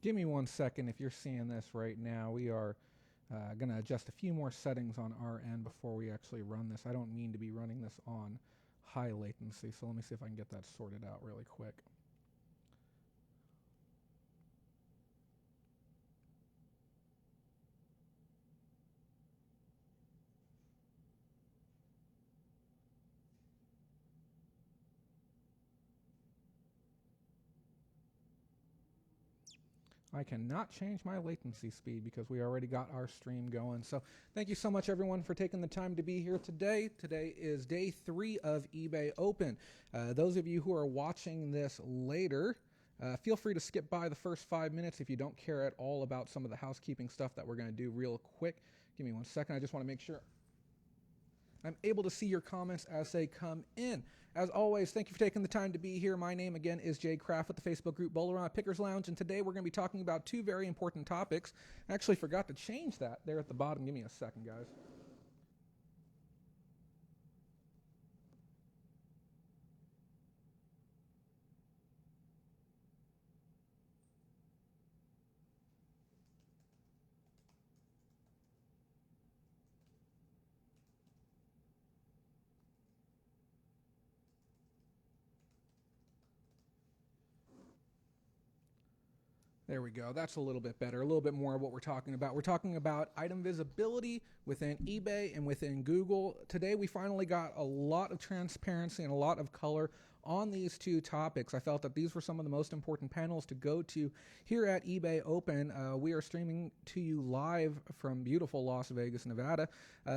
Give me 1 second. If you're seeing this right now, we are going to adjust a few more settings on our end before we actually run this. I don't mean to be running this on high latency, so let me see if I can get that sorted out really quick. I cannot change my latency speed because we already got our stream going. So thank you so much, everyone, for taking the time to be here today. Today is day 3 of eBay Open. Those of you who are watching this later, feel free to skip by the first 5 minutes if you don't care at all about some of the housekeeping stuff that we're going to do real quick. Give me 1 second. I just want to make sure I'm able to see your comments as they come in. As always, thank you for taking the time to be here. My name, again, is Jay Kraft with the Facebook group BOLO Pickers Lounge, and today we're going to be talking about 2 very important topics. I actually forgot to change that there at the bottom. Give me a second, guys. There we go. That's a little bit better, a little bit more of what we're talking about. We're talking about item visibility within eBay and within Google. Today we finally got a lot of transparency and a lot of color on these 2 topics. I felt that these were some of the most important panels to go to here at eBay Open. We are streaming to you live from beautiful Las Vegas, Nevada.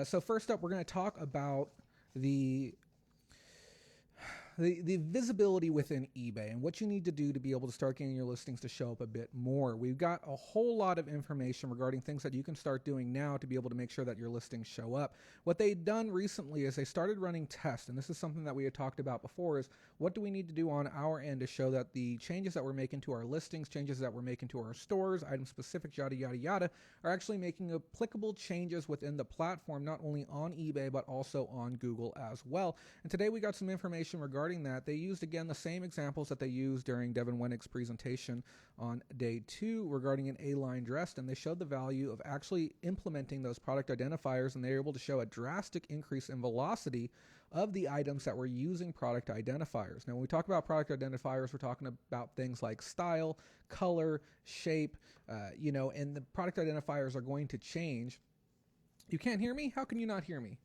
So first up, we're going to talk about the visibility within eBay and what you need to do to be able to start getting your listings to show up a bit more. We've got a whole lot of information regarding things that you can start doing now to be able to make sure that your listings show up. What they've done recently is they started running tests, and this is something that we had talked about before, is what do we need to do on our end to show that the changes that we're making to our listings, changes that we're making to our stores, item specific, yada, yada, yada, are actually making applicable changes within the platform, not only on eBay, but also on Google as well. And today we got some information regarding that. They used, again, the same examples that they used during Devin Wenig's presentation on day 2 regarding an A-line dress, and they showed the value of actually implementing those product identifiers, and they were able to show a drastic increase in velocity of the items that were using product identifiers. Now, when we talk about product identifiers, we're talking about things like style, color, shape, and the product identifiers are going to change. You can't hear me? How can you not hear me?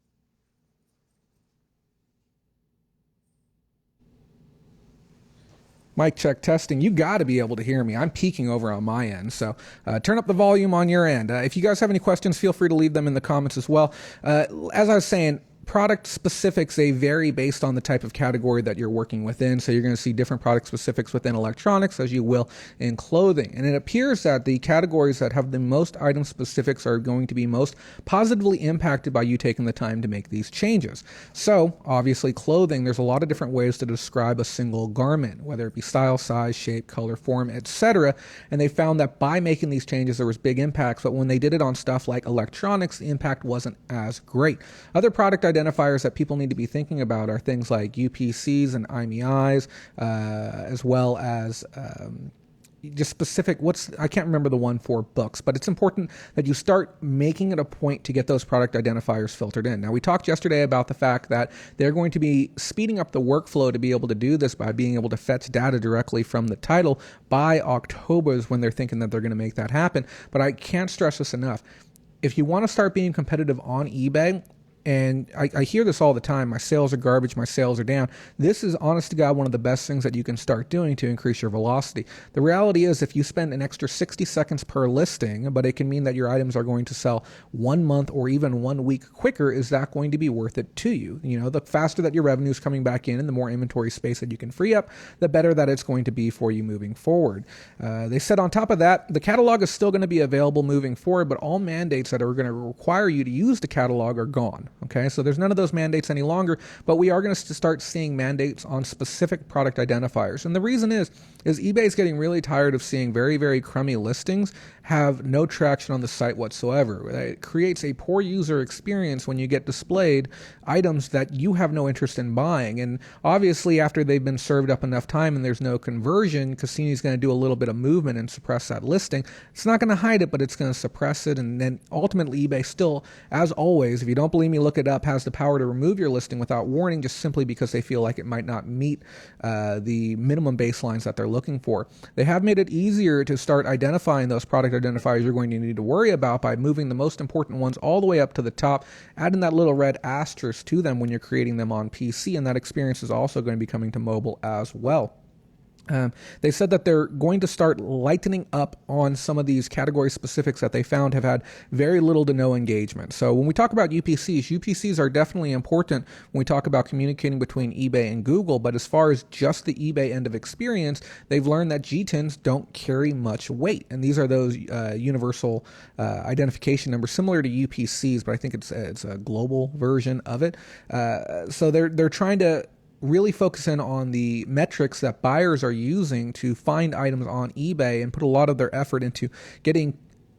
Mic check testing. You got to be able to hear me. I'm peaking over on my end, so turn up the volume on your end. If you guys have any questions, feel free to leave them in the comments as well. As I was saying, product specifics, they vary based on the type of category that you're working within. So you're going to see different product specifics within electronics as you will in clothing. And it appears that the categories that have the most item specifics are going to be most positively impacted by you taking the time to make these changes. So obviously clothing, there's a lot of different ways to describe a single garment, whether it be style, size, shape, color, form, etc. And they found that by making these changes, there was big impacts. But when they did it on stuff like electronics, the impact wasn't as great. Other product identifiers that people need to be thinking about are things like UPCs and IMEIs, as well as just specific, I can't remember the one for books, but it's important that you start making it a point to get those product identifiers filtered in. Now, we talked yesterday about the fact that they're going to be speeding up the workflow to be able to do this by being able to fetch data directly from the title by October is when they're thinking that they're going to make that happen. But I can't stress this enough. If you want to start being competitive on eBay, and I hear this all the time, my sales are garbage, my sales are down. This is, honest to God, one of the best things that you can start doing to increase your velocity. The reality is if you spend an extra 60 seconds per listing, but it can mean that your items are going to sell 1 month or even 1 week quicker, is that going to be worth it to you? You know, the faster that your revenue is coming back in and the more inventory space that you can free up, the better that it's going to be for you moving forward. They said on top of that, the catalog is still going to be available moving forward, but all mandates that are going to require you to use the catalog are gone. Okay, so there's none of those mandates any longer, but we are going to start seeing mandates on specific product identifiers. And the reason is eBay is getting really tired of seeing very, very crummy listings have no traction on the site whatsoever. It creates a poor user experience when you get displayed items that you have no interest in buying. And obviously, after they've been served up enough time and there's no conversion, Cassini's going to do a little bit of movement and suppress that listing. It's not going to hide it, but it's going to suppress it. And then ultimately, eBay still, as always, if you don't believe me, look it up, has the power to remove your listing without warning, just simply because they feel like it might not meet the minimum baselines that they're looking for. They have made it easier to start identifying those product identifiers you're going to need to worry about by moving the most important ones all the way up to the top, adding that little red asterisk to them when you're creating them on PC, and that experience is also going to be coming to mobile as well. They said that they're going to start lightening up on some of these category specifics that they found have had very little to no engagement. So when we talk about UPCs are definitely important when we talk about communicating between eBay and Google, but as far as just the eBay end of experience, they've learned that GTINs don't carry much weight. And these are those universal identification numbers, similar to UPCs, but I think it's a global version of it. So they're trying to really focus in on the metrics that buyers are using to find items on eBay and put a lot of their effort into getting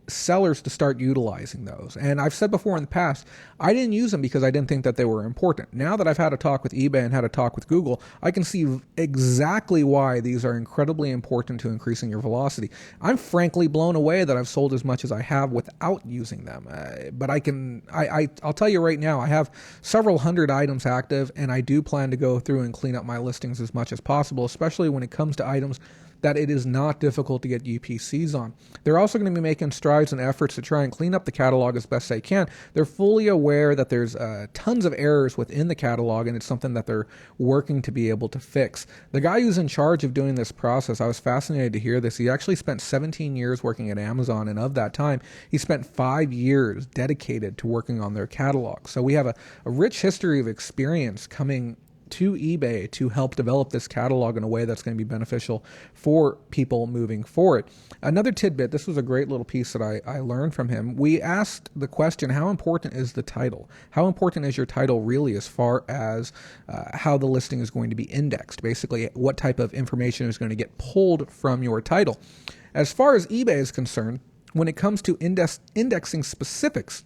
sellers to start utilizing those. And I've said before in the past, I didn't use them because I didn't think that they were important. Now that I've had a talk with eBay and had a talk with Google, I can see exactly why these are incredibly important to increasing your velocity. I'm frankly blown away that I've sold as much as I have without using them. But I'll tell you right now, I have several hundred items active, and I do plan to go through and clean up my listings as much as possible, especially when it comes to items that it is not difficult to get UPCs on. They're also going to be making strides and efforts to try and clean up the catalog as best they can. They're fully aware that there's tons of errors within the catalog, and it's something that they're working to be able to fix. The guy who's in charge of doing this process, I was fascinated to hear this. He actually spent 17 years working at Amazon, and of that time, he spent 5 years dedicated to working on their catalog. So we have a rich history of experience coming to eBay to help develop this catalog in a way that's going to be beneficial for people moving forward. Another tidbit, this was a great little piece that I learned from him. We asked the question, how important is the title? How important is your title really as far as how the listing is going to be indexed? Basically, what type of information is going to get pulled from your title? As far as eBay is concerned, when it comes to indexing specifics,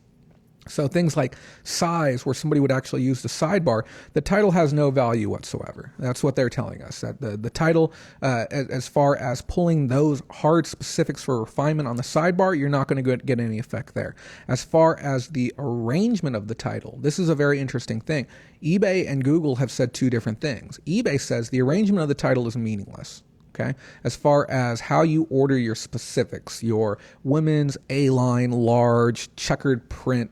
so things like size, where somebody would actually use the sidebar, the title has no value whatsoever. That's what they're telling us, that the title, as far as pulling those hard specifics for refinement on the sidebar, you're not going to get any effect there. As far as the arrangement of the title, this is a very interesting thing. eBay and Google have said two different things. eBay says the arrangement of the title is meaningless. Okay, as far as how you order your specifics, your women's A-line, large, checkered print,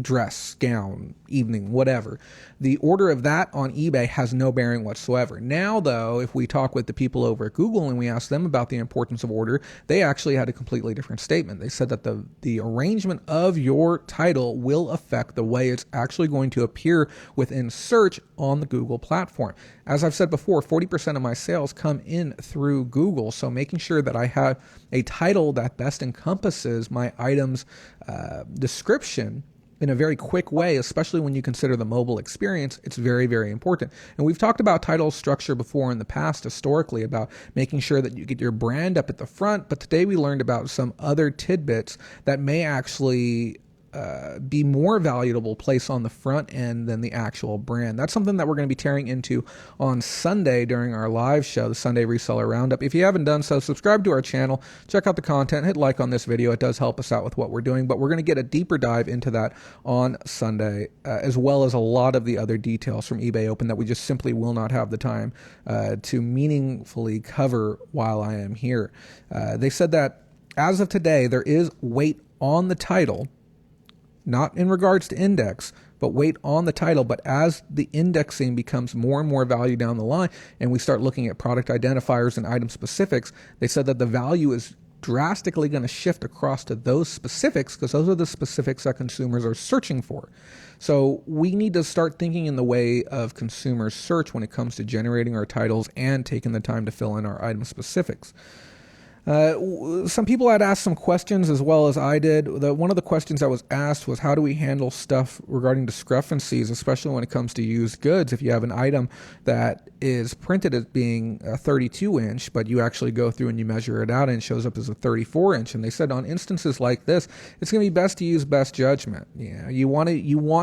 dress, gown, evening, whatever. The order of that on eBay has no bearing whatsoever. Now, though, if we talk with the people over at Google and we ask them about the importance of order, they actually had a completely different statement. They said that the arrangement of your title will affect the way it's actually going to appear within search on the Google platform. As I've said before, 40% of my sales come in through Google, so making sure that I have a title that best encompasses my item's description in a very quick way, especially when you consider the mobile experience, it's very, very important. And we've talked about title structure before in the past historically about making sure that you get your brand up at the front, but today we learned about some other tidbits that may actually be more valuable placed on the front end than the actual brand. That's something that we're going to be tearing into on Sunday during our live show, the Sunday Reseller Roundup. If you haven't done so, subscribe to our channel, check out the content, hit like on this video. It does help us out with what we're doing, but we're going to get a deeper dive into that on Sunday, as well as a lot of the other details from eBay Open that we just simply will not have the time to meaningfully cover while I am here. They said that as of today, there is weight on the title, not in regards to index, but weight on the title. But as the indexing becomes more and more value down the line, and we start looking at product identifiers and item specifics, they said that the value is drastically going to shift across to those specifics because those are the specifics that consumers are searching for. So we need to start thinking in the way of consumer search when it comes to generating our titles and taking the time to fill in our item specifics. Some people had asked some questions as well as I did. One of the questions that was asked was, how do we handle stuff regarding discrepancies, especially when it comes to used goods? If you have an item that is printed as being a 32 inch, but you actually go through and you measure it out and it shows up as a 34 inch. And they said on instances like this, it's going to be best to use best judgment. You want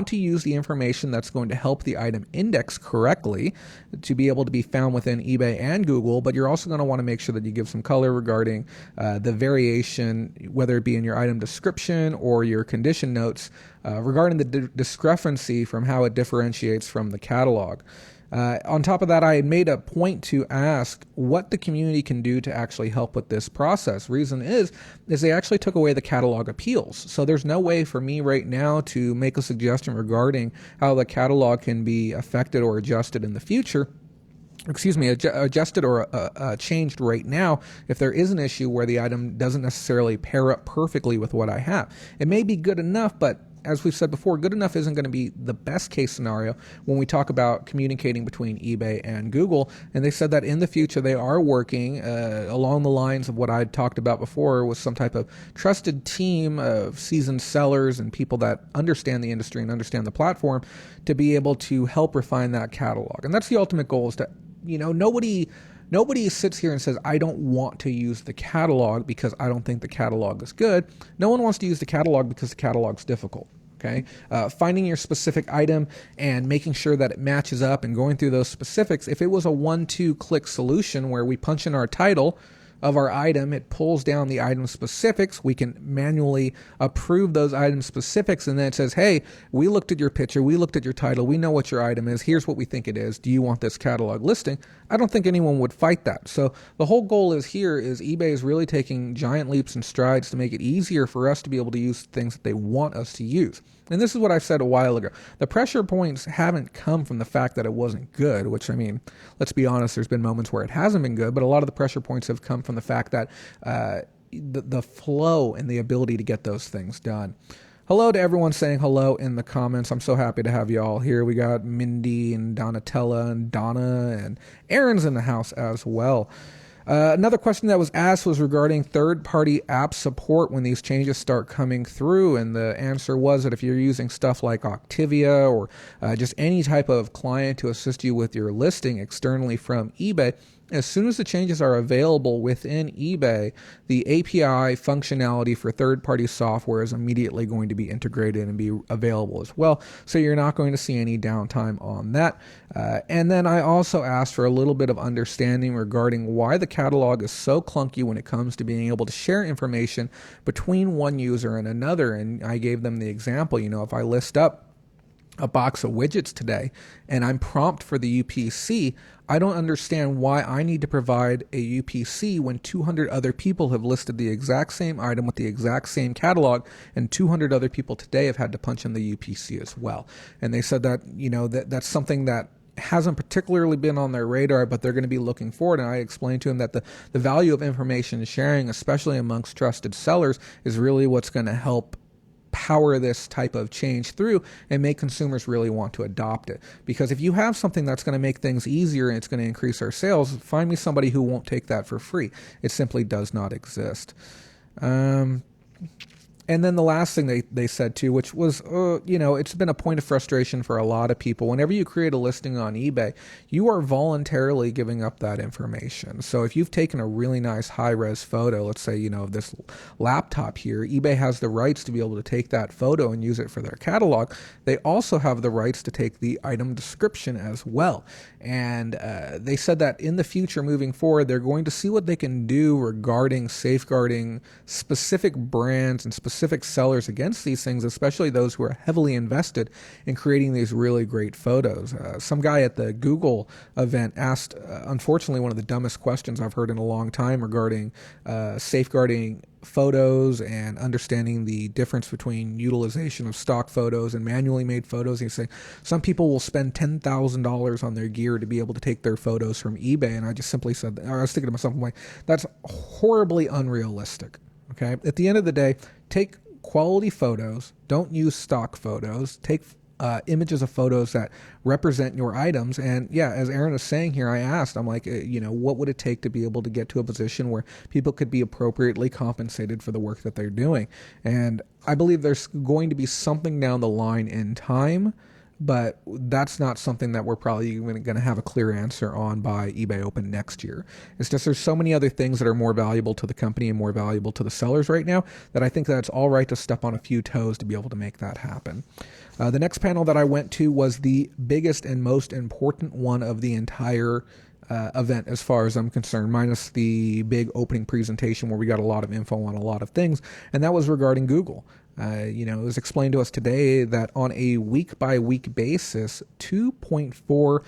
to use the information that's going to help the item index correctly to be able to be found within eBay and Google, but you're also going to want to make sure that you give some color regarding the variation, whether it be in your item description or your condition notes, regarding the discrepancy from how it differentiates from the catalog. On top of that, I had made a point to ask what the community can do to actually help with this process. Reason is they actually took away the catalog appeals. So there's no way for me right now to make a suggestion regarding how the catalog can be affected or adjusted in the future. Adjusted or changed right now if there is an issue where the item doesn't necessarily pair up perfectly with what I have. It may be good enough, but as we've said before, good enough isn't going to be the best case scenario when we talk about communicating between eBay and Google. And they said that in the future they are working along the lines of what I talked about before, with some type of trusted team of seasoned sellers and people that understand the industry and understand the platform to be able to help refine that catalog. And that's the ultimate goal, is to, nobody sits here and says, I don't want to use the catalog because I don't think the catalog is good. No one wants to use the catalog because the catalog's difficult. Okay, finding your specific item and making sure that it matches up and going through those specifics. If it was a 1-2 click solution where we punch in our title of our item, it pulls down the item specifics. We can manually approve those item specifics, and then it says, hey, we looked at your picture, we looked at your title, we know what your item is, here's what we think it is, do you want this catalog listing? I don't think anyone would fight that. So the whole goal is eBay is really taking giant leaps and strides to make it easier for us to be able to use things that they want us to use. And this is what I said a while ago. The pressure points haven't come from the fact that it wasn't good, which, I mean, let's be honest, there's been moments where it hasn't been good, but a lot of the pressure points have come from the fact that the flow and the ability to get those things done. Hello to everyone saying hello in the comments. I'm so happy to have you all here. We got Mindy and Donatella and Donna, and Aaron's in the house as well. Another question that was asked was regarding third-party app support when these changes start coming through, and the answer was that if you're using stuff like Octavia or just any type of client to assist you with your listing externally from eBay, as soon as the changes are available within eBay, the API functionality for third-party software is immediately going to be integrated and be available as well. So you're not going to see any downtime on that. And then I also asked for a little bit of understanding regarding why the catalog is so clunky when it comes to being able to share information between one user and another. And I gave them the example, if I list up a box of widgets today and I'm prompt for the UPC, I don't understand why I need to provide a UPC when 200 other people have listed the exact same item with the exact same catalog, and 200 other people today have had to punch in the UPC as well. And they said that, that's something that hasn't particularly been on their radar, but they're going to be looking forward. And I explained to them that the value of information sharing, especially amongst trusted sellers, is really what's going to help power this type of change through and make consumers really want to adopt it. Because if you have something that's going to make things easier and it's going to increase our sales, find me somebody who won't take that for free. It simply does not exist. And then the last thing they said too, which was, it's been a point of frustration for a lot of people. Whenever you create a listing on eBay, you are voluntarily giving up that information. So if you've taken a really nice high-res photo, let's say, of this laptop here, eBay has the rights to be able to take that photo and use it for their catalog. They also have the rights to take the item description as well. And they said that in the future, moving forward, they're going to see what they can do regarding safeguarding specific brands and specific sellers against these things, especially those who are heavily invested in creating these really great photos. Some guy at the Google event asked, unfortunately, one of the dumbest questions I've heard in a long time regarding safeguarding photos and understanding the difference between utilization of stock photos and manually made photos. He's saying some people will spend $10,000 on their gear to be able to take their photos from eBay, and I just simply said, I was thinking to myself, like, that's horribly unrealistic. Okay, at the end of the day, take quality photos, don't use stock photos, take images of photos that represent your items. And yeah, as Aaron is saying here, I asked, I'm like, what would it take to be able to get to a position where people could be appropriately compensated for the work that they're doing? And I believe there's going to be something down the line in time, but that's not something that we're probably even going to have a clear answer on by eBay Open next year. It's just there's so many other things that are more valuable to the company and more valuable to the sellers right now that I think that it's all right to step on a few toes to be able to make that happen. The next panel that I went to was the biggest and most important one of the entire event as far as I'm concerned, minus the big opening presentation where we got a lot of info on a lot of things, and that was regarding Google. It was explained to us today that on a week-by-week basis, 2.4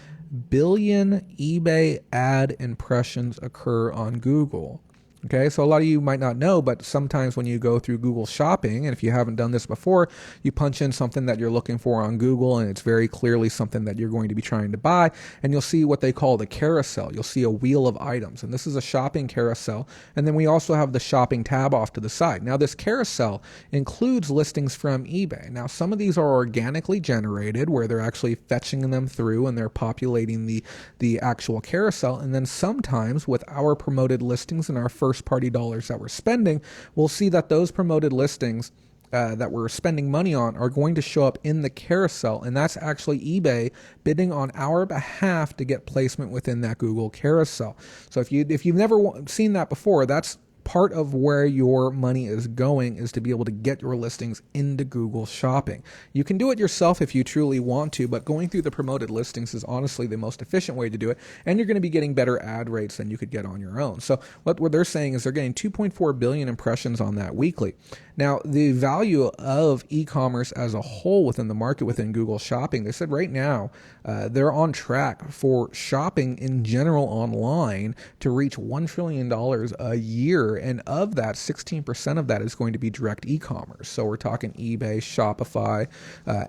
billion eBay ad impressions occur on Google. Okay, so a lot of you might not know, but sometimes when you go through Google Shopping, and if you haven't done this before, you punch in something that you're looking for on Google, and it's very clearly something that you're going to be trying to buy, and you'll see what they call the carousel. You'll see a wheel of items, and this is a shopping carousel, and then we also have the shopping tab off to the side. Now, this carousel includes listings from eBay. Now, some of these are organically generated, where they're actually fetching them through, and they're populating the actual carousel, and then sometimes with our promoted listings and our first-party dollars that we're spending, we'll see that those promoted listings that we're spending money on are going to show up in the carousel, and that's actually eBay bidding on our behalf to get placement within that Google carousel. So if you've never seen that before, that's part of where your money is going, is to be able to get your listings into Google Shopping. You can do it yourself if you truly want to, but going through the promoted listings is honestly the most efficient way to do it, and you're going to be getting better ad rates than you could get on your own. So what they're saying is they're getting 2.4 billion impressions on that weekly. Now, the value of e-commerce as a whole within the market within Google Shopping, they said right now they're on track for shopping in general online to reach $1 trillion a year. And of that, 16% of that is going to be direct e-commerce. So we're talking eBay, Shopify,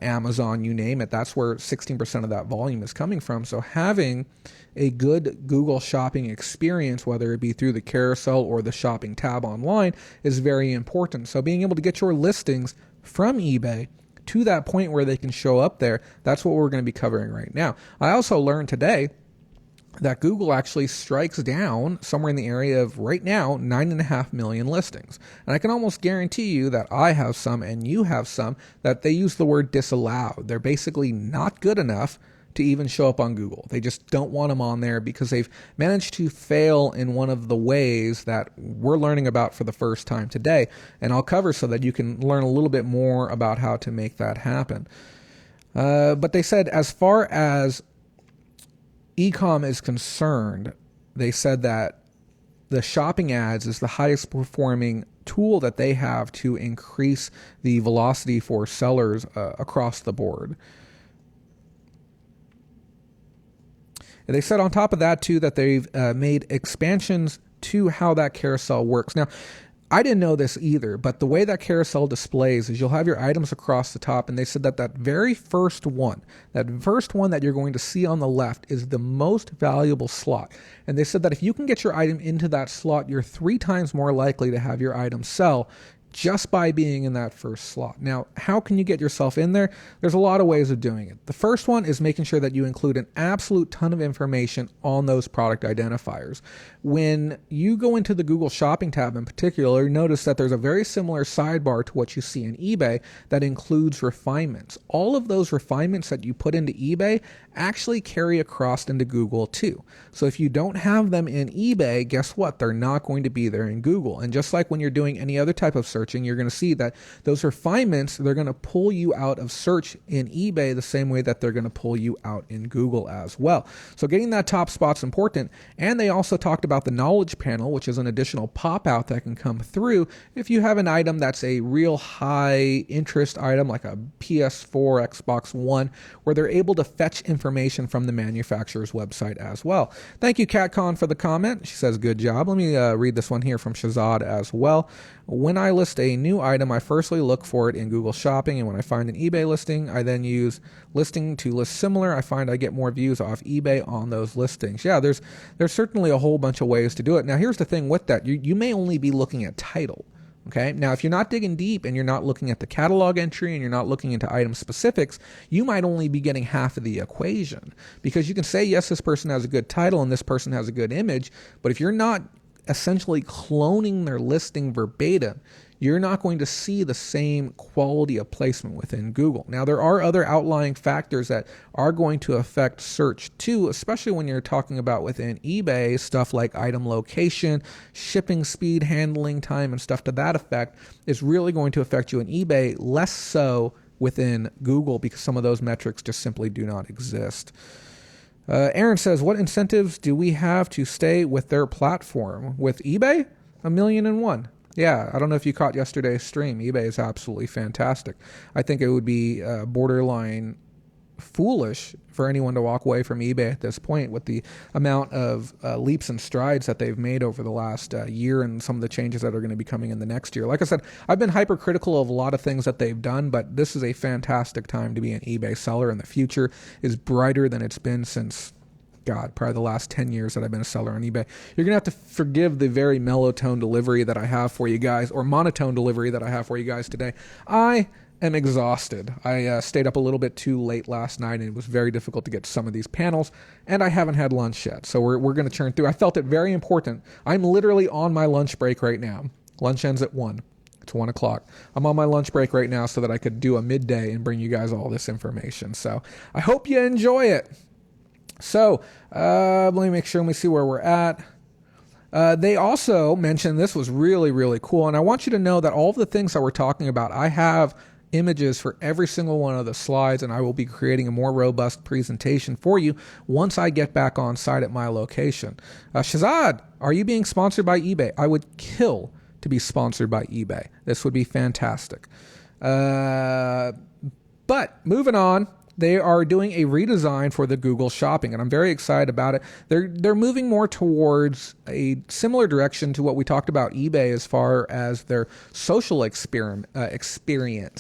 Amazon, you name it. That's where 16% of that volume is coming from. So having a good Google Shopping experience, whether it be through the carousel or the shopping tab online, is very important. So being able to get your listings from eBay to that point where they can show up there, that's what we're going to be covering right now. I also learned today that Google actually strikes down somewhere in the area of, right now, 9.5 million listings. And I can almost guarantee you that I have some and you have some that they use the word disallowed. They're basically not good enough to even show up on Google. They just don't want them on there because they've managed to fail in one of the ways that we're learning about for the first time today. And I'll cover so that you can learn a little bit more about how to make that happen. But they said as far as e-com is concerned, they said that the shopping ads is the highest performing tool that they have to increase the velocity for sellers across the board. And they said on top of that, too, that they've made expansions to how that carousel works. Now, I didn't know this either, but the way that carousel displays is you'll have your items across the top, and they said that that first one that you're going to see on the left is the most valuable slot. And they said that if you can get your item into that slot, you're 3 times more likely to have your item sell just by being in that first slot. Now, how can you get yourself in there? There's a lot of ways of doing it. The first one is making sure that you include an absolute ton of information on those product identifiers. When you go into the Google Shopping tab in particular, notice that there's a very similar sidebar to what you see in eBay that includes refinements. All of those refinements that you put into eBay actually carry across into Google too. So if you don't have them in eBay, guess what? They're not going to be there in Google. And just like when you're doing any other type of searching, you're going to see that those refinements, they're going to pull you out of search in eBay the same way that they're going to pull you out in Google as well. So getting that top spot's important. And they also talked about the knowledge panel, which is an additional pop-out that can come through if you have an item that's a real high interest item like a PS4, Xbox One, where they're able to fetch information from the manufacturer's website as well. Thank you, CatCon, for the comment. She says, good job. Let me read this one here from Shazad as well. When I list a new item, I firstly look for it in Google Shopping, and when I find an eBay listing, I then use listing to list similar. I find I get more views off eBay on those listings. Yeah, there's certainly a whole bunch of ways to do it. Now, here's the thing with that. You may only be looking at title. Okay. Now, if you're not digging deep and you're not looking at the catalog entry and you're not looking into item specifics, you might only be getting half of the equation, because you can say, yes, this person has a good title and this person has a good image, but if you're not essentially cloning their listing verbatim, you're not going to see the same quality of placement within Google. Now, there are other outlying factors that are going to affect search too, especially when you're talking about within eBay, stuff like item location, shipping speed, handling time, and stuff to that effect is really going to affect you in eBay, less so within Google, because some of those metrics just simply do not exist. Aaron says, what incentives do we have to stay with their platform? With eBay? 1,000,001. Yeah, I don't know if you caught yesterday's stream. eBay is absolutely fantastic. I think it would be borderline foolish for anyone to walk away from eBay at this point with the amount of leaps and strides that they've made over the last year and some of the changes that are going to be coming in the next year. Like I said, I've been hypercritical of a lot of things that they've done, but this is a fantastic time to be an eBay seller, and the future is brighter than it's been since, God, probably the last 10 years that I've been a seller on eBay. You're going to have to forgive the very mellow tone delivery that I have for you guys, or monotone delivery that I have for you guys today. I am exhausted. I stayed up a little bit too late last night, and it was very difficult to get to some of these panels, and I haven't had lunch yet. So we're going to churn through. I felt it very important. I'm literally on my lunch break right now. Lunch ends at 1. It's 1 o'clock. I'm on my lunch break right now so that I could do a midday and bring you guys all this information. So I hope you enjoy it. So let me make sure and we see where we're at. They also mentioned, this was really, really cool, and I want you to know that all of the things that we're talking about, I have images for every single one of the slides, and I will be creating a more robust presentation for you once I get back on site at my location. Shazad, are you being sponsored by eBay? I would kill to be sponsored by eBay. This would be fantastic. But moving on, they are doing a redesign for the Google Shopping, and I'm very excited about it. They're moving more towards a similar direction to what we talked about eBay as far as their social experience.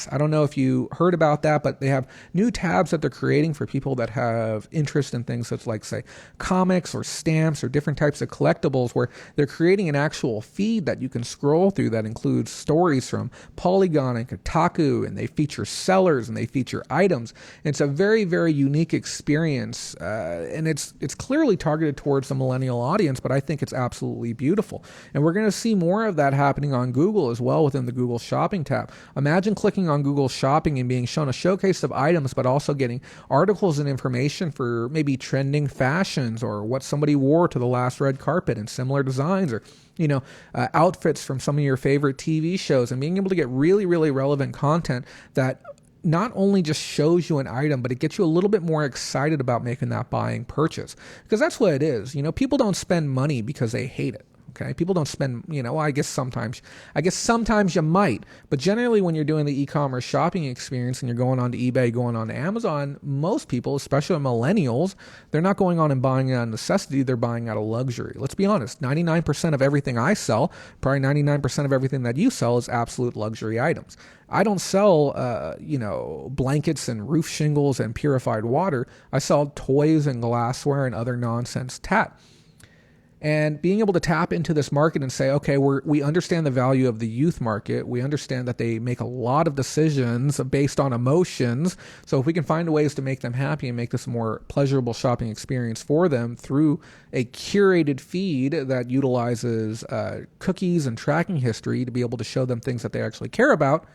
I don't know if you heard about that, but they have new tabs that they're creating for people that have interest in things such like, say, comics or stamps or different types of collectibles, where they're creating an actual feed that you can scroll through that includes stories from Polygon and Kotaku, and they feature sellers and they feature items. It's a very, very unique experience, and it's clearly targeted towards the millennial audience, but I think it's absolutely beautiful. And we're going to see more of that happening on Google as well within the Google Shopping tab. Imagine clicking on Google Shopping and being shown a showcase of items, but also getting articles and information for maybe trending fashions or what somebody wore to the last red carpet and similar designs, or outfits from some of your favorite TV shows, and being able to get really, really relevant content that not only just shows you an item, but it gets you a little bit more excited about making that buying purchase. Because that's what it is. People don't spend money because they hate it. Okay, people don't spend, I guess sometimes you might, but generally when you're doing the e-commerce shopping experience and you're going on to eBay, going on to Amazon, most people, especially millennials, they're not going on and buying out of necessity, they're buying out of luxury. Let's be honest, 99% of everything I sell, probably 99% of everything that you sell is absolute luxury items. I don't sell, blankets and roof shingles and purified water. I sell toys and glassware and other nonsense tat. And being able to tap into this market and say, okay, we understand the value of the youth market. We understand that they make a lot of decisions based on emotions. So if we can find ways to make them happy and make this a more pleasurable shopping experience for them through a curated feed that utilizes cookies and tracking history to be able to show them things that they actually care about,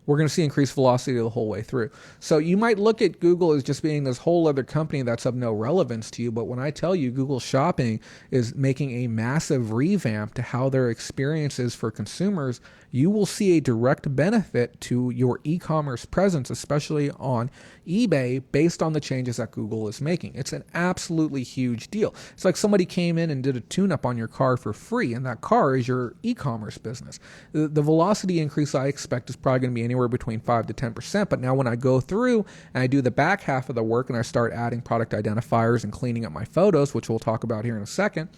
we're going to see increased velocity the whole way through. So you might look at Google as just being this whole other company that's of no relevance to you, but when I tell you Google Shopping is making a massive revamp to how their experience is for consumers, you will see a direct benefit to your e-commerce presence, especially on eBay, based on the changes that Google is making. It's an absolutely huge deal. It's like somebody came in and did a tune-up on your car for free, and that car is your e-commerce business. The velocity increase I expect is probably going to be anywhere between 5 to 10%, but now when I go through and I do the back half of the work and I start adding product identifiers and cleaning up my photos, which we'll talk about here in a second,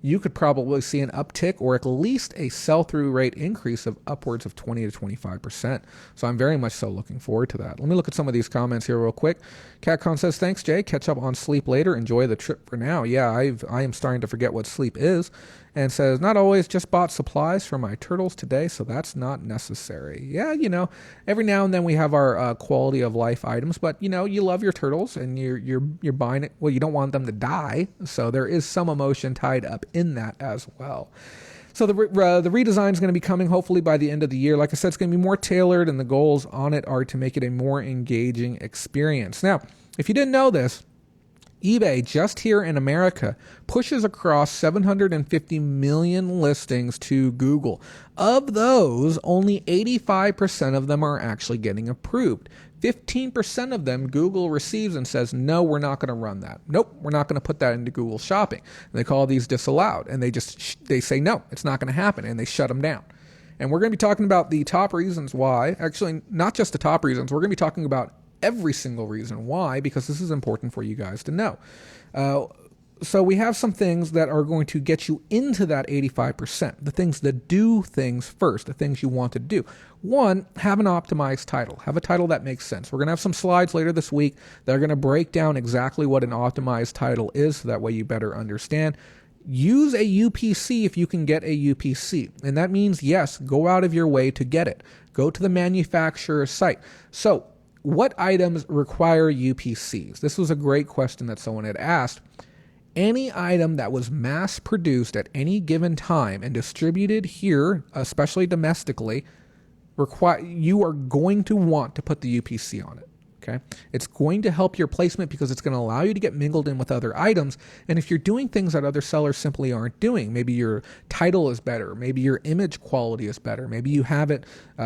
you could probably see an uptick or at least a sell-through rate increase of upwards of 20 to 25%. So I'm very much so looking forward to that. Let me look at some of these comments here real quick. CatCon says, thanks, Jay. Catch up on sleep later. Enjoy the trip for now. Yeah, I am starting to forget what sleep is. and says, not always, just bought supplies for my turtles today, so that's not necessary. Yeah, every now and then we have our quality of life items, but you love your turtles and you're buying it. Well, you don't want them to die, so there is some emotion tied up in that as well. So the redesign is going to be coming hopefully by the end of the year. Like I said, it's going to be more tailored, and the goals on it are to make it a more engaging experience. Now, if you didn't know this, eBay, just here in America, pushes across 750 million listings to Google. Of those, only 85% of them are actually getting approved. 15% of them Google receives and says, no, we're not going to run that. Nope, we're not going to put that into Google Shopping. And they call these disallowed, and they say, no, it's not going to happen, and they shut them down. And we're going to be talking about the top reasons why. Actually, not just the top reasons. We're going to be talking about every single reason why, because this is important for you guys to know. So we have some things that are going to get you into that 85%, the things that do things first, the things you want to do. One, have an optimized title. Have a title that makes sense. We're going to have some slides later this week that are going to break down exactly what an optimized title is, so that way you better understand. Use a UPC if you can get a UPC. And that means, yes, go out of your way to get it. Go to the manufacturer's site. So what items require UPCs? This was a great question that someone had asked. Any item that was mass produced at any given time and distributed here, especially domestically, you are going to want to put the UPC on it. Okay, it's going to help your placement because it's going to allow you to get mingled in with other items. And if you're doing things that other sellers simply aren't doing, maybe your title is better, maybe your image quality is better, maybe you have it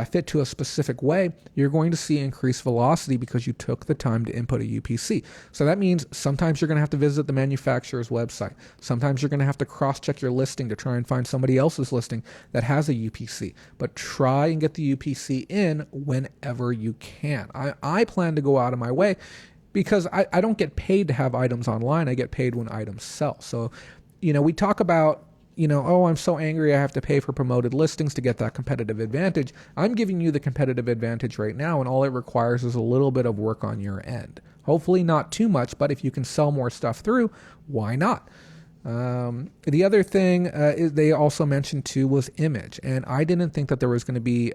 fit to a specific way, you're going to see increased velocity because you took the time to input a UPC. So that means sometimes you're going to have to visit the manufacturer's website. Sometimes you're going to have to cross-check your listing to try and find somebody else's listing that has a UPC. But try and get the UPC in whenever you can. I plan to go out of my way because I don't get paid to have items online. I get paid when items sell. So, we talk about, oh, I'm so angry I have to pay for promoted listings to get that competitive advantage. I'm giving you the competitive advantage right now, and all it requires is a little bit of work on your end. Hopefully not too much, but if you can sell more stuff through, why not? The other thing they also mentioned too was image, and I didn't think that there was going to be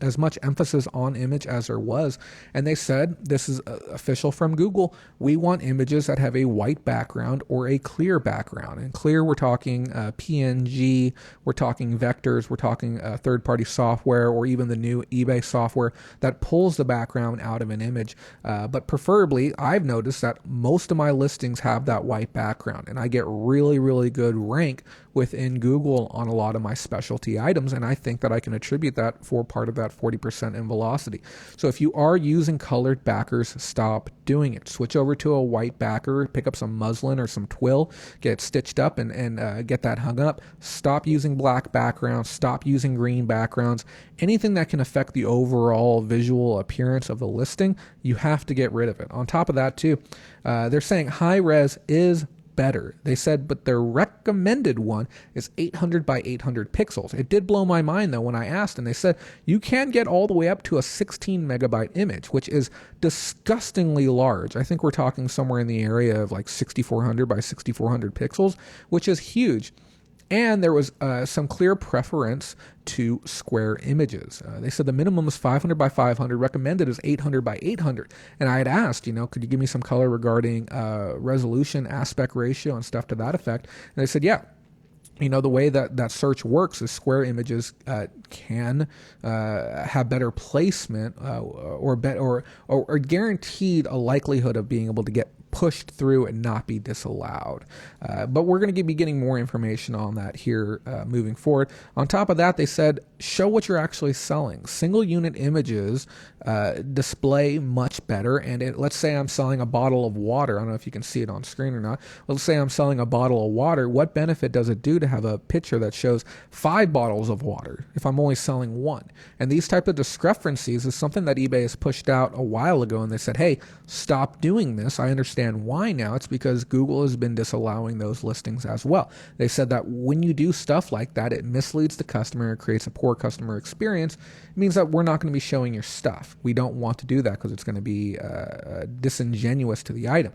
as much emphasis on image as there was. And they said, this is official from Google, we want images that have a white background or a clear background. And clear, we're talking PNG, we're talking vectors, we're talking third-party software, or even the new eBay software that pulls the background out of an image. But preferably, I've noticed that most of my listings have that white background, and I get really, really good rank within Google on a lot of my specialty items, and I think that I can attribute that for part of that 40% in velocity. So if you are using colored backers, stop doing it. Switch over to a white backer, pick up some muslin or some twill, get it stitched up and get that hung up. Stop using black backgrounds, stop using green backgrounds. Anything that can affect the overall visual appearance of the listing, you have to get rid of it. On top of that too, they're saying high res is better. They said, but their recommended one is 800 by 800 pixels. It did blow my mind though when I asked, and they said you can get all the way up to a 16 megabyte image, which is disgustingly large. I think we're talking somewhere in the area of like 6400 by 6400 pixels, which is huge. And there was some clear preference to square images. They said the minimum is 500 by 500, recommended is 800 by 800. And I had asked, could you give me some color regarding resolution, aspect ratio, and stuff to that effect? And they said, yeah. The way that search works is square images can have better placement or guaranteed a likelihood of being able to get pushed through and not be disallowed. But we're going to be getting more information on that here moving forward. On top of that, they said, show what you're actually selling. Single unit images display much better. And let's say I'm selling a bottle of water. I don't know if you can see it on screen or not. Let's say I'm selling a bottle of water. What benefit does it do to have a picture that shows 5 bottles of water if I'm only selling 1? And these type of discrepancies is something that eBay has pushed out a while ago. And they said, hey, stop doing this. I understand understand why now. It's because Google has been disallowing those listings as well. They said that when you do stuff like that, it misleads the customer, it creates a poor customer experience. It means that we're not going to be showing your stuff. We don't want to do that because it's going to be disingenuous to the item.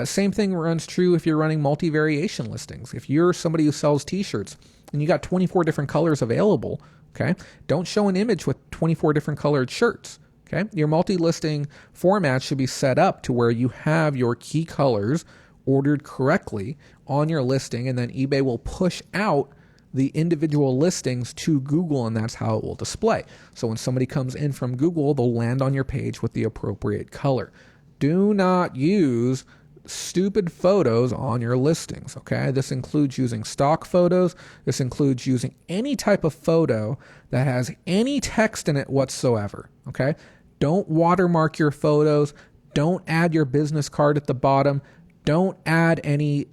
Same thing runs true if you're running multi-variation listings. If you're somebody who sells t-shirts and you got 24 different colors available, okay, don't show an image with 24 different colored shirts. Okay, your multi-listing format should be set up to where you have your key colors ordered correctly on your listing, and then eBay will push out the individual listings to Google, and that's how it will display. So when somebody comes in from Google, they'll land on your page with the appropriate color. Do not use stupid photos on your listings, okay? This includes using stock photos. This includes using any type of photo that has any text in it whatsoever, okay? Don't watermark your photos. Don't add your business card at the bottom. Don't add any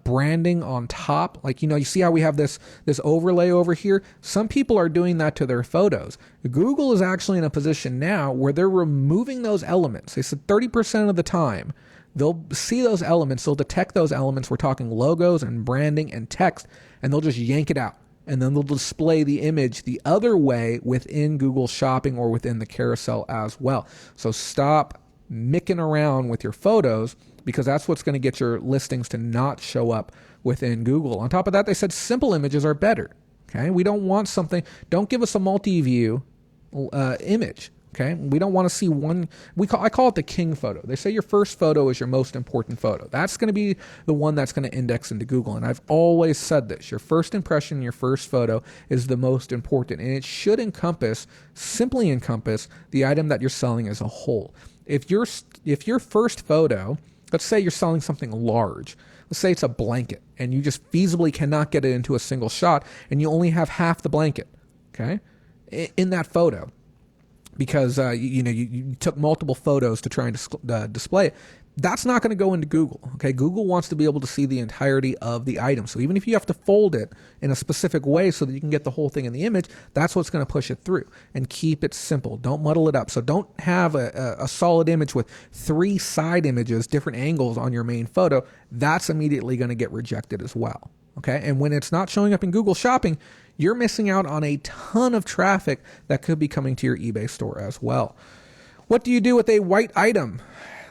branding on top. Like, you see how we have this overlay over here? Some people are doing that to their photos. Google is actually in a position now where they're removing those elements. They said 30% of the time, they'll see those elements, they'll detect those elements. We're talking logos and branding and text, and they'll just yank it out. And then they'll display the image the other way within Google Shopping or within the carousel as well. So stop micking around with your photos, because that's what's going to get your listings to not show up within Google. On top of that, they said simple images are better. Okay, we don't want something, don't give us a multi-view image. Okay, we don't want to see one. I call it the king photo. They say your first photo is your most important photo. That's going to be the one that's going to index into Google. And I've always said this: your first impression, your first photo is the most important, and it should simply encompass the item that you're selling as a whole. If your first photo, let's say you're selling something large. Let's say it's a blanket, and you just feasibly cannot get it into a single shot, and you only have half the blanket. Okay, in that photo, because you took multiple photos to try and display it. That's not going to go into Google. Okay, Google wants to be able to see the entirety of the item. So even if you have to fold it in a specific way so that you can get the whole thing in the image, that's what's going to push it through. And keep it simple. Don't muddle it up. So don't have a solid image with 3 side images, different angles on your main photo. That's immediately going to get rejected as well. Okay, and when it's not showing up in Google Shopping, you're missing out on a ton of traffic that could be coming to your eBay store as well. What do you do with a white item?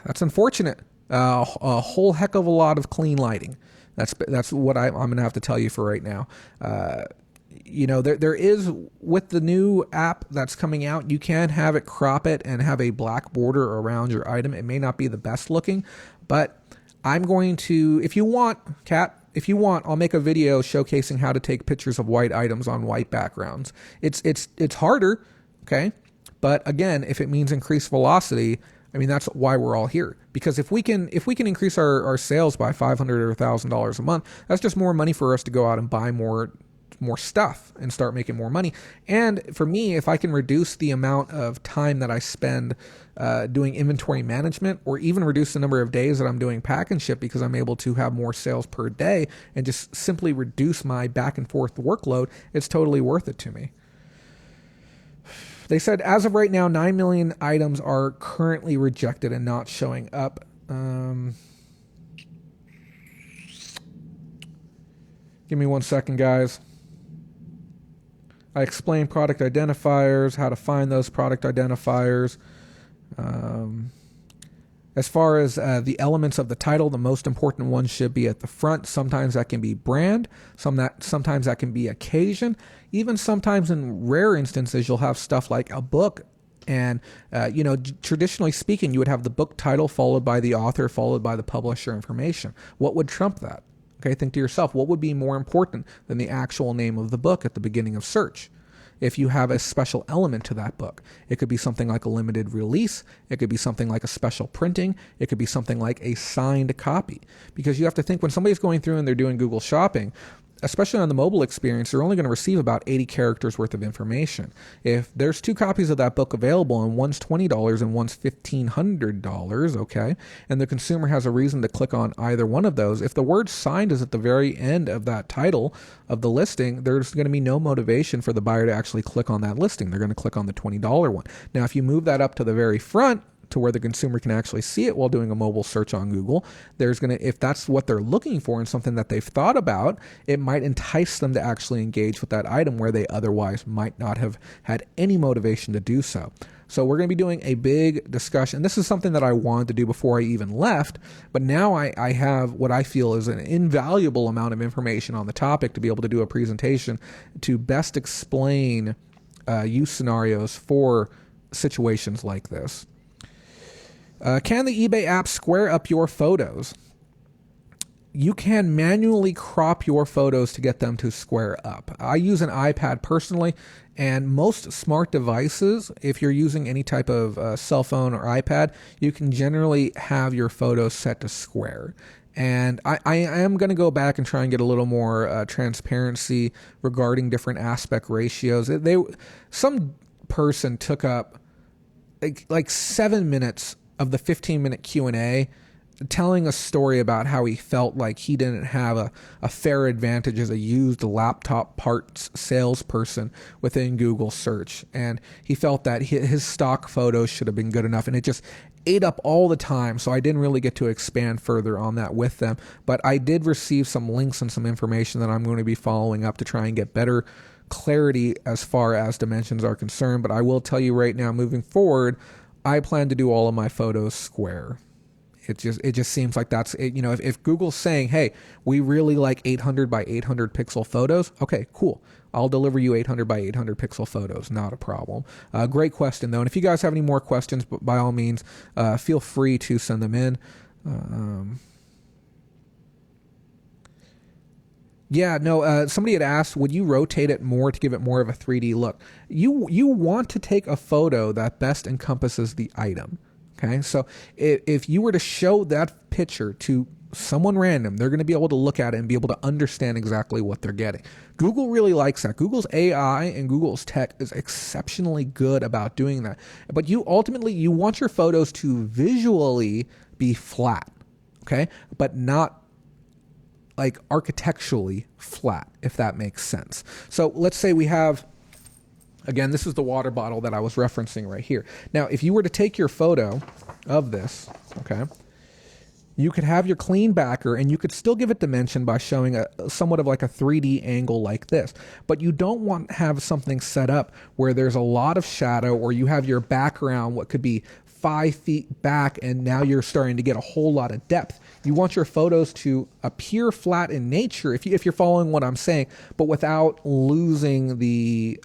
That's unfortunate. A whole heck of a lot of clean lighting. That's what I'm going to have to tell you for right now. There is, with the new app that's coming out, you can have it crop it and have a black border around your item. It may not be the best looking, but I'm going to, if you want, I'll make a video showcasing how to take pictures of white items on white backgrounds. It's harder, okay? But again, if it means increased velocity, that's why we're all here. Because if we can increase our sales by $500 or $1,000 a month, that's just more money for us to go out and buy more stuff and start making more money. And for me, if I can reduce the amount of time that I spend doing inventory management, or even reduce the number of days that I'm doing pack and ship, because I'm able to have more sales per day and just simply reduce my back and forth workload, it's totally worth it to me. They said, as of right now, 9 million items are currently rejected and not showing up. Give me 1 second, guys. I explained product identifiers, how to find those product identifiers. As far as the elements of the title, the most important one should be at the front. Sometimes that can be brand. Sometimes that can be occasion. Even sometimes, in rare instances, you'll have stuff like a book. And, traditionally speaking, you would have the book title followed by the author, followed by the publisher information. What would trump that? Okay, think to yourself, what would be more important than the actual name of the book at the beginning of search? If you have a special element to that book, it could be something like a limited release. It could be something like a special printing. It could be something like a signed copy. Because you have to think, when somebody's going through and they're doing Google Shopping, especially on the mobile experience, they're only going to receive about 80 characters worth of information. If there's 2 copies of that book available, and one's $20 and one's $1,500, okay, and the consumer has a reason to click on either one of those, if the word signed is at the very end of that title of the listing, there's going to be no motivation for the buyer to actually click on that listing. They're going to click on the $20 one. Now, if you move that up to the very front, to where the consumer can actually see it while doing a mobile search on Google. If that's what they're looking for and something that they've thought about, it might entice them to actually engage with that item where they otherwise might not have had any motivation to do so. So we're going to be doing a big discussion. This is something that I wanted to do before I even left, but now I have what I feel is an invaluable amount of information on the topic to be able to do a presentation to best explain use scenarios for situations like this. Can the eBay app square up your photos? You can manually crop your photos to get them to square up. I use an iPad personally, and most smart devices, if you're using any type of cell phone or iPad, you can generally have your photos set to square. And I am going to go back and try and get a little more transparency regarding different aspect ratios. Some person took up like 7 minutes of the 15-minute Q&A telling a story about how he felt like he didn't have a fair advantage as a used laptop parts salesperson within Google search. And he felt that his stock photos should have been good enough, and it just ate up all the time. So I didn't really get to expand further on that with them. But I did receive some links and some information that I'm going to be following up to try and get better clarity as far as dimensions are concerned. But I will tell you right now, moving forward, I plan to do all of my photos square. It just seems like that's it. If Google's saying, hey, we really like 800 by 800 pixel photos, okay, cool. I'll deliver you 800 by 800 pixel photos. Not a problem. Great question, though. And if you guys have any more questions, by all means, feel free to send them in. Somebody had asked, would you rotate it more to give it more of a 3D look? You want to take a photo that best encompasses the item. Okay, so if you were to show that picture to someone random, they're going to be able to look at it and be able to understand exactly what they're getting. Google really likes that. Google's AI and Google's tech is exceptionally good about doing that. But you want your photos to visually be flat, okay, but not like architecturally flat, if that makes sense. So let's say we have, again, this is the water bottle that I was referencing right here. Now, if you were to take your photo of this, okay, you could have your clean backer and you could still give it dimension by showing somewhat of like a 3D angle like this. But you don't want to have something set up where there's a lot of shadow, or you have your background what could be 5 feet back and now you're starting to get a whole lot of depth. You want your photos to appear flat in nature, if you're following what I'm saying, but without losing the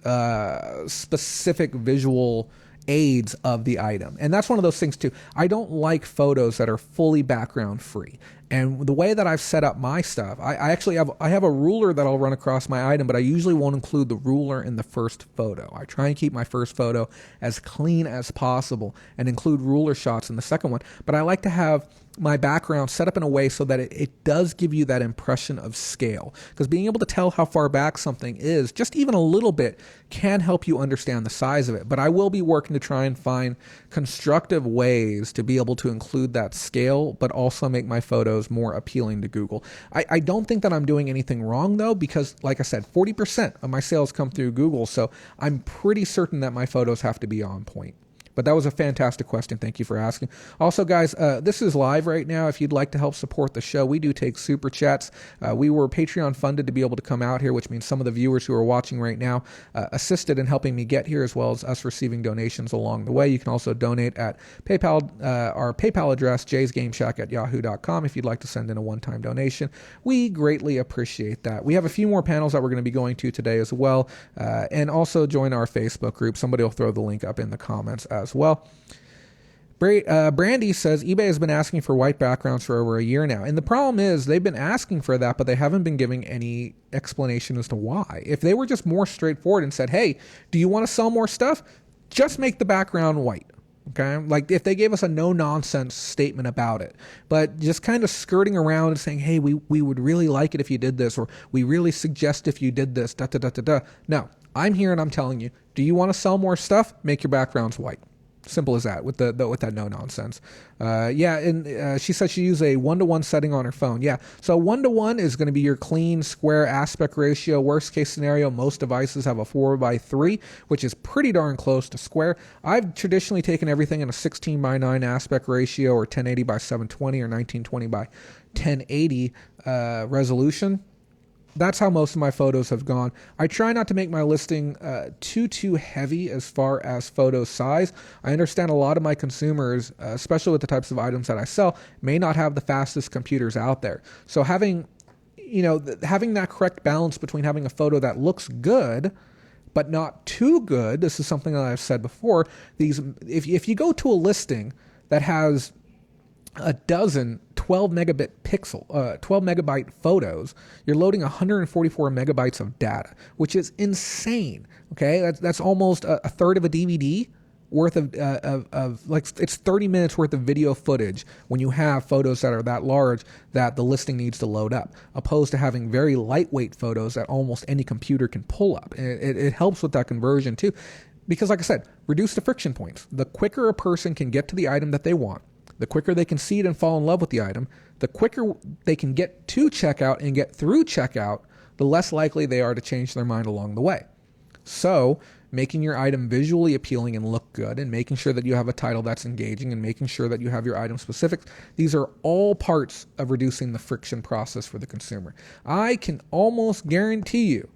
specific visual aids of the item. And that's one of those things too. I don't like photos that are fully background free. And the way that I've set up my stuff, I actually have a ruler that I'll run across my item, but I usually won't include the ruler in the first photo. I try and keep my first photo as clean as possible and include ruler shots in the second one. But I like to have my background set up in a way so that it does give you that impression of scale. Because being able to tell how far back something is, just even a little bit, can help you understand the size of it. But I will be working to try and find constructive ways to be able to include that scale, but also make my photos more appealing to Google. I don't think that I'm doing anything wrong, though, because, like I said, 40% of my sales come through Google, so I'm pretty certain that my photos have to be on point. But that was a fantastic question. Thank you for asking. Also, guys, this is live right now. If you'd like to help support the show, we do take super chats. We were Patreon funded to be able to come out here, which means some of the viewers who are watching right now assisted in helping me get here, as well as us receiving donations along the way. You can also donate at PayPal, our PayPal address, jaysgameshack@yahoo.com, if you'd like to send in a one-time donation. We greatly appreciate that. We have a few more panels that we're going to be going to today as well. And also join our Facebook group. Somebody will throw the link up in the comments as well. Brandy says eBay has been asking for white backgrounds for over a year now. And the problem is they've been asking for that, but they haven't been giving any explanation as to why. If they were just more straightforward and said, hey, do you want to sell more stuff? Just make the background white. Okay, like if they gave us a no-nonsense statement about it, but just kind of skirting around and saying, hey, we would really like it if you did this, or we really suggest if you did this, da-da-da-da-da. No, I'm here and I'm telling you, do you want to sell more stuff? Make your backgrounds white. Simple as that with with that no nonsense. And she said she used a 1:1 setting on her phone. Yeah, so 1:1 is going to be your clean square aspect ratio. Worst case scenario, most devices have a 4:3, which is pretty darn close to square. I've traditionally taken everything in a 16:9 aspect ratio, or 1080x720, or 1920x1080 resolution. That's how most of my photos have gone. I try not to make my listing too heavy as far as photo size. I understand a lot of my consumers, especially with the types of items that I sell, may not have the fastest computers out there. So having that correct balance between having a photo that looks good but not too good. This is something that I've said before. If you go to a listing that has a dozen 12 megabyte photos, you're loading 144 megabytes of data, which is insane. Okay, that's almost a third of a DVD worth of like, it's 30 minutes worth of video footage when you have photos that are that large that the listing needs to load up, opposed to having very lightweight photos that almost any computer can pull up. It helps with that conversion too, because like I said, reduce the friction points. The quicker a person can get to the item that they want, the quicker they can see it and fall in love with the item, the quicker they can get to checkout and get through checkout, the less likely they are to change their mind along the way. So making your item visually appealing and look good, and making sure that you have a title that's engaging, and making sure that you have your item specifics, these are all parts of reducing the friction process for the consumer. I can almost guarantee you,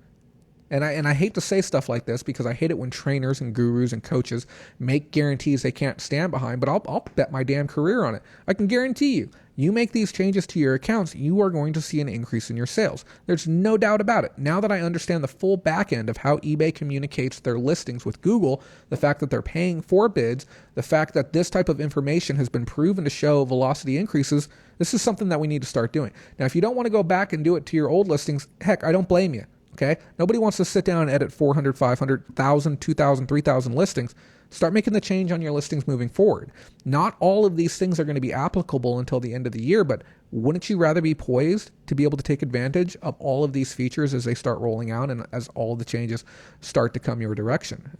and I hate to say stuff like this because I hate it when trainers and gurus and coaches make guarantees they can't stand behind, but I'll bet my damn career on it. I can guarantee you make these changes to your accounts, you are going to see an increase in your sales. There's no doubt about it. Now that I understand the full back end of how eBay communicates their listings with Google, the fact that they're paying for bids, the fact that this type of information has been proven to show velocity increases, this is something that we need to start doing. Now, if you don't want to go back and do it to your old listings, heck, I don't blame you. Okay? Nobody wants to sit down and edit 400, 500, 1,000, 2,000, 3,000 listings. Start making the change on your listings moving forward. Not all of these things are going to be applicable until the end of the year, but wouldn't you rather be poised to be able to take advantage of all of these features as they start rolling out and as all the changes start to come your direction?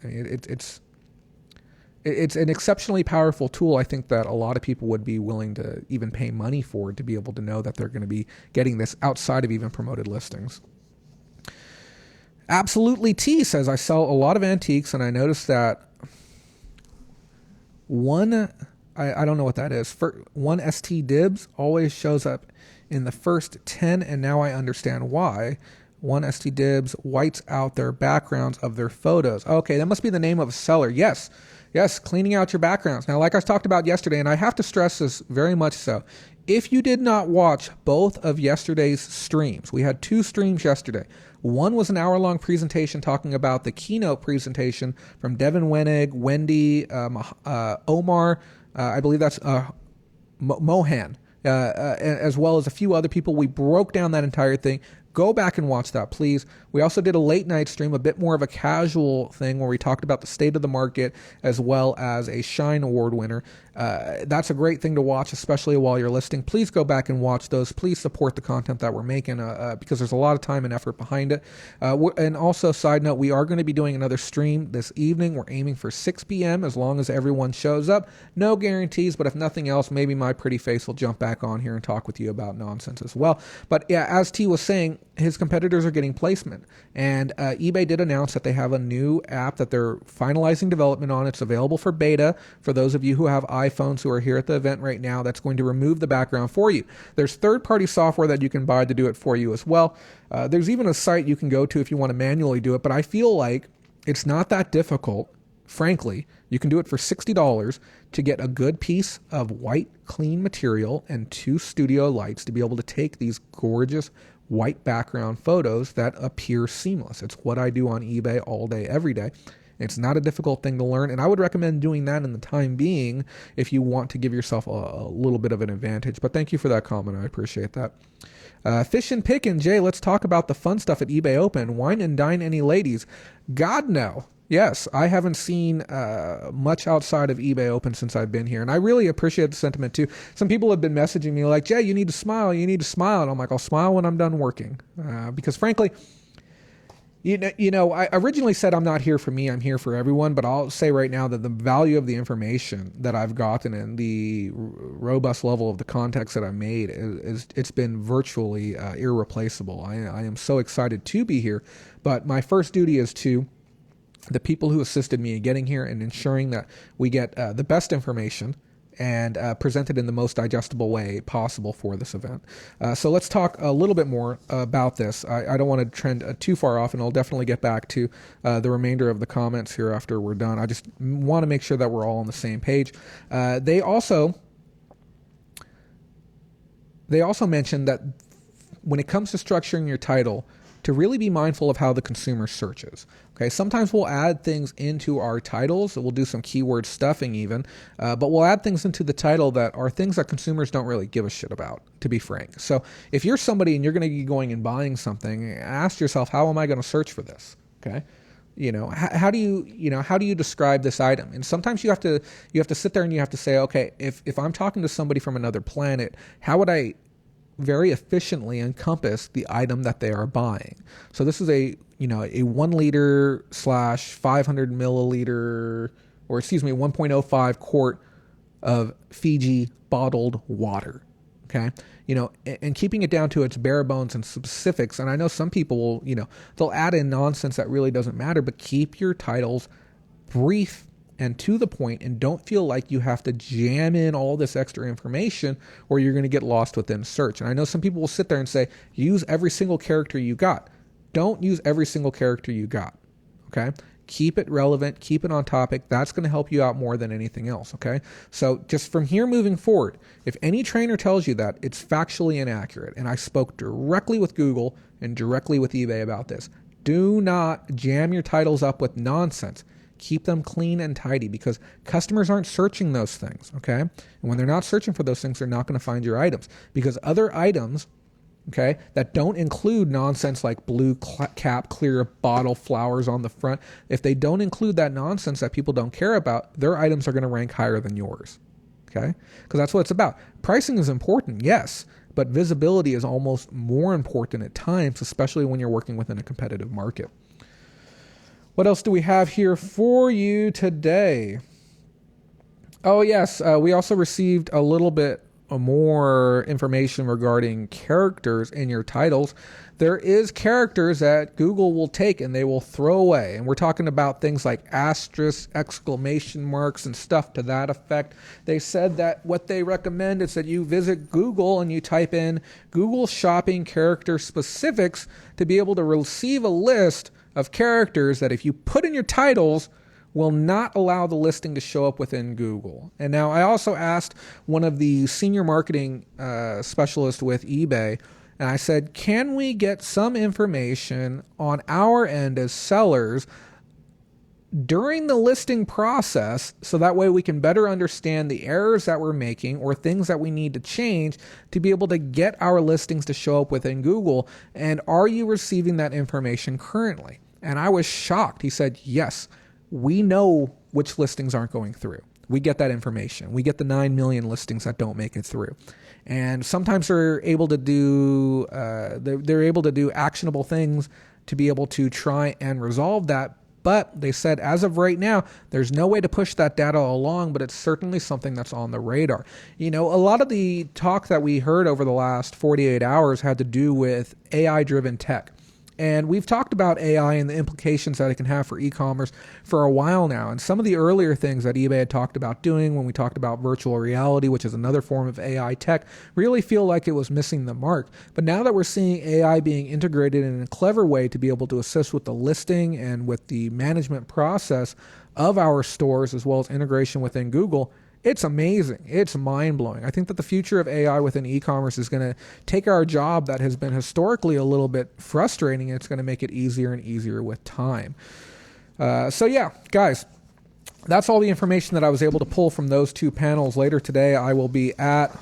It's an exceptionally powerful tool. I think that a lot of people would be willing to even pay money for it to be able to know that they're going to be getting this outside of even promoted listings. Absolutely T says, I sell a lot of antiques, and I noticed that I don't know what that is. One ST Dibs always shows up in the first 10, and now I understand why. One ST Dibs whites out their backgrounds of their photos. Okay, that must be the name of a seller. Yes, cleaning out your backgrounds. Now, like I talked about yesterday, and I have to stress this very much so, if you did not watch both of yesterday's streams, we had 2 streams yesterday. One was an hour-long presentation talking about the keynote presentation from Devin Wenig, Wendy, Omar, I believe that's Mohan, as well as a few other people. We broke down that entire thing. Go back and watch that, please. We also did a late night stream, a bit more of a casual thing where we talked about the state of the market as well as a Shine Award winner. That's a great thing to watch, especially while you're listing. Please go back and watch those. Please support the content that we're making because there's a lot of time and effort behind it. And also, side note, we are going to be doing another stream this evening. We're aiming for 6 p.m. as long as everyone shows up. No guarantees, but if nothing else, maybe my pretty face will jump back on here and talk with you about nonsense as well. But yeah, as T was saying, his competitors are getting placement, and eBay did announce that they have a new app that they're finalizing development on. It's available for beta for those of you who have iPhones who are here at the event right now. That's going to remove the background for you. There's third-party software that you can buy to do it for you as well. There's even a site you can go to if you want to manually do it, but I feel like it's not that difficult. Frankly, you can do it for $60 to get a good piece of white, clean material and 2 studio lights to be able to take these gorgeous white background photos that appear seamless. It's what I do on eBay all day, every day. It's not a difficult thing to learn, and I would recommend doing that in the time being if you want to give yourself a little bit of an advantage. But thank you for that comment. I appreciate that. Fish and Pick and Jay, let's talk about the fun stuff at eBay Open. Wine and dine any ladies? God, no. Yes, I haven't seen much outside of eBay Open since I've been here, and I really appreciate the sentiment too. Some people have been messaging me like, Jay, you need to smile, and I'm like, I'll smile when I'm done working, because frankly, I originally said I'm not here for me, I'm here for everyone, but I'll say right now that the value of the information that I've gotten and the robust level of the context that I've made it's been virtually irreplaceable. I am so excited to be here, but my first duty is to the people who assisted me in getting here and ensuring that we get the best information and presented in the most digestible way possible for this event. So let's talk a little bit more about this. I don't want to trend too far off, and I'll definitely get back to the remainder of the comments here after we're done. I just want to make sure that we're all on the same page. They also mentioned that when it comes to structuring your title, to really be mindful of how the consumer searches. Okay, sometimes we'll add things into our titles. We'll do some keyword stuffing even, but we'll add things into the title that are things that consumers don't really give a shit about, to be frank. So if you're somebody and you're going to be going and buying something, ask yourself, how am I going to search for this? Okay. How do you describe this item? And sometimes you have to sit there and you have to say, okay, if I'm talking to somebody from another planet, how would I very efficiently encompass the item that they are buying? So this is a 1 liter / 500 milliliter, or 1.05 quart of Fiji bottled water. Okay. And keeping it down to its bare bones and specifics. And I know some people will, they'll add in nonsense that really doesn't matter, but keep your titles brief and to the point, and don't feel like you have to jam in all this extra information or you're going to get lost within search. And I know some people will sit there and say, use every single character you got. Don't use every single character you got. Okay? Keep it relevant, keep it on topic. That's going to help you out more than anything else. Okay? So just from here moving forward, if any trainer tells you that, it's factually inaccurate. And I spoke directly with Google and directly with eBay about this. Do not jam your titles up with nonsense. Keep them clean and tidy, because customers aren't searching those things, okay? And when they're not searching for those things, they're not going to find your items, because other items, okay, that don't include nonsense like blue cap, clear bottle, flowers on the front, if they don't include that nonsense that people don't care about, their items are going to rank higher than yours, okay? Because that's what it's about. Pricing is important, yes, but visibility is almost more important at times, especially when you're working within a competitive market. What else do we have here for you today? Oh, yes. We also received a little bit more information regarding characters in your titles. There is characters that Google will take and they will throw away. And we're talking about things like asterisks, exclamation marks, and stuff to that effect. They said that what they recommend is that you visit Google and you type in Google Shopping Character Specifics to be able to receive a list of characters that if you put in your titles will not allow the listing to show up within Google. And now I also asked one of the senior marketing specialists with eBay, and I said, can we get some information on our end as sellers during the listing process, so that way we can better understand the errors that we're making or things that we need to change to be able to get our listings to show up within Google? And are you receiving that information currently? And I was shocked. He said, yes, we know which listings aren't going through. We get that information. We get the 9 million listings that don't make it through. And sometimes they're able to do actionable things to be able to try and resolve that. But they said, as of right now, there's no way to push that data along, but it's certainly something that's on the radar. A lot of the talk that we heard over the last 48 hours had to do with AI-driven tech. And we've talked about AI and the implications that it can have for e-commerce for a while now. And some of the earlier things that eBay had talked about doing when we talked about virtual reality, which is another form of AI tech, really feel like it was missing the mark. But now that we're seeing AI being integrated in a clever way to be able to assist with the listing and with the management process of our stores, as well as integration within Google, it's amazing. It's mind-blowing. I think that the future of AI within e-commerce is going to take our job that has been historically a little bit frustrating, and it's going to make it easier and easier with time. So yeah, guys, that's all the information that I was able to pull from those two panels. Later today, I will be at,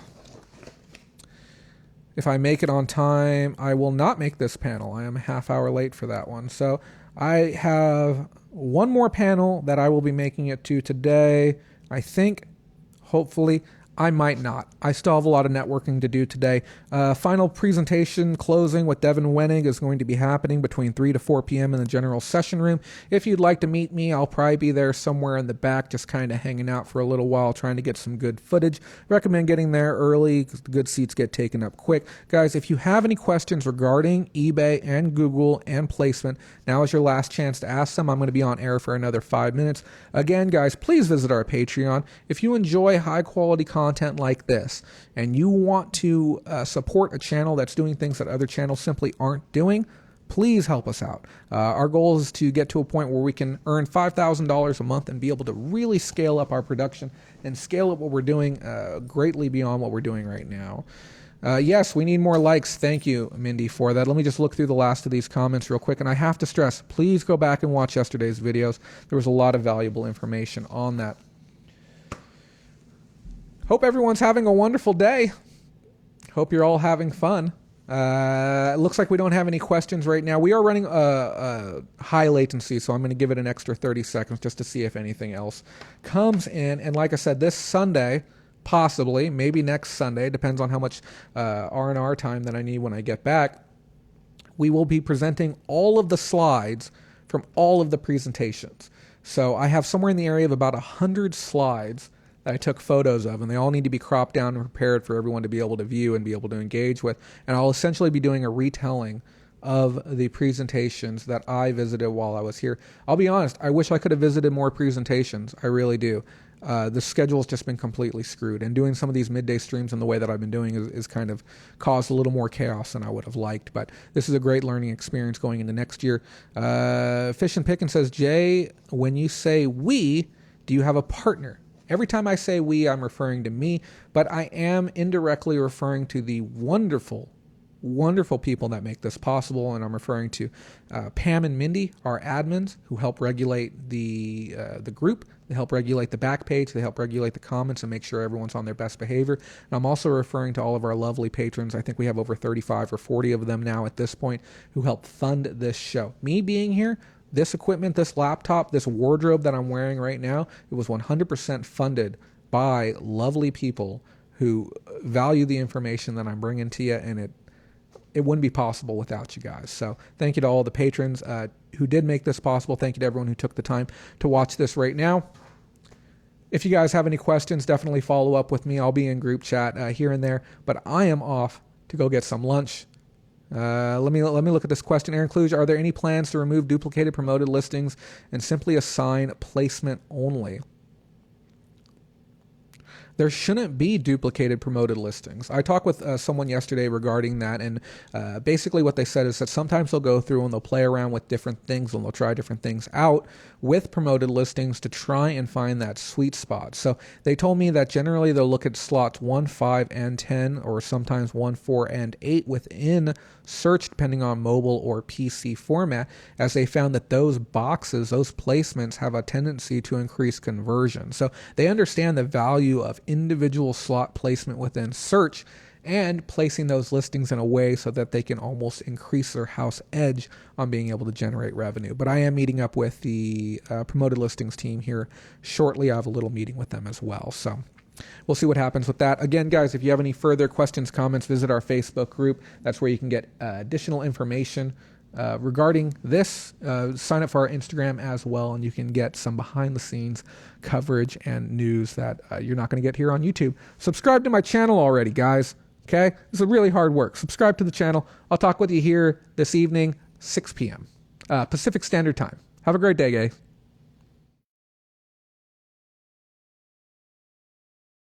if I make it on time, I will not make this panel. I am a half hour late for that one. So I have one more panel that I will be making it to today. I think, hopefully, I might not. I still have a lot of networking to do today. Final presentation closing with Devin Wenig is going to be happening between 3 to 4 p.m. in the general session room. If you'd like to meet me, I'll probably be there somewhere in the back, just kind of hanging out for a little while, trying to get some good footage. Recommend getting there early because the good seats get taken up quick. Guys, if you have any questions regarding eBay and Google and placement, now is your last chance to ask them. I'm going to be on air for another 5 minutes. Again, guys, please visit our Patreon. If you enjoy high-quality content like this and you want to support a channel that's doing things that other channels simply aren't doing, please help us out. Our goal is to get to a point where we can earn $5,000 a month and be able to really scale up our production and scale up what we're doing greatly beyond what we're doing right now. Yes, we need more likes. Thank you, Mindy, for that. Let me just look through the last of these comments real quick. And I have to stress, please go back and watch yesterday's videos. There was a lot of valuable information on that. Hope everyone's having a wonderful day. Hope you're all having fun. It looks like we don't have any questions right now. We are running a high latency, so I'm going to give it an extra 30 seconds just to see if anything else comes in. And like I said, this Sunday, possibly, maybe next Sunday, depends on how much R&R time that I need when I get back, we will be presenting all of the slides from all of the presentations. So I have somewhere in the area of about 100 slides that I took photos of, and they all need to be cropped down and prepared for everyone to be able to view and be able to engage with. And I'll essentially be doing a retelling of the presentations that I visited while I was here. I'll be honest, I wish I could have visited more presentations. I really do. The schedule's just been completely screwed, and doing some of these midday streams in the way that I've been doing is kind of caused a little more chaos than I would have liked. But this is a great learning experience going into next year. Fish and Pickin says, Jay, when you say we, do you have a partner? Every time I say we, I'm referring to me, but I am indirectly referring to the wonderful people that make this possible, and I'm referring to Pam and Mindy, our admins, who help regulate the group. They help regulate the back page. They help regulate the comments and make sure everyone's on their best behavior. And I'm also referring to all of our lovely patrons. I think we have over 35 or 40 of them now at this point who help fund this show. Me being here, this equipment, this laptop, this wardrobe that I'm wearing right now, it was 100% funded by lovely people who value the information that I'm bringing to you, and it wouldn't be possible without you guys. So thank you to all the patrons who did make this possible. Thank you to everyone who took the time to watch this right now. If you guys have any questions, definitely follow up with me. I'll be in group chat here and there, but I am off to go get some lunch. Let me look at this question. Aaron Kluge, are there any plans to remove duplicated promoted listings and simply assign placement only? There shouldn't be duplicated promoted listings. I talked with someone yesterday regarding that, and basically what they said is that sometimes they'll go through and they'll play around with different things and they'll try different things out with promoted listings to try and find that sweet spot. So they told me that generally they'll look at slots 1, 5, and 10, or sometimes 1, 4, and 8 within search, depending on mobile or PC format, as they found that those boxes, those placements, have a tendency to increase conversion. So they understand the value of individual slot placement within search and placing those listings in a way so that they can almost increase their house edge on being able to generate revenue. But I am meeting up with the promoted listings team here shortly. I have a little meeting with them as well. So we'll see what happens with that. Again, guys, if you have any further questions, comments, visit our Facebook group. That's where you can get additional information regarding this. Sign up for our Instagram as well, and you can get some behind-the-scenes coverage and news that you're not going to get here on YouTube. Subscribe to my channel already, guys. Okay? This is really hard work. Subscribe to the channel. I'll talk with you here this evening, 6 p.m. Pacific Standard Time. Have a great day, guys.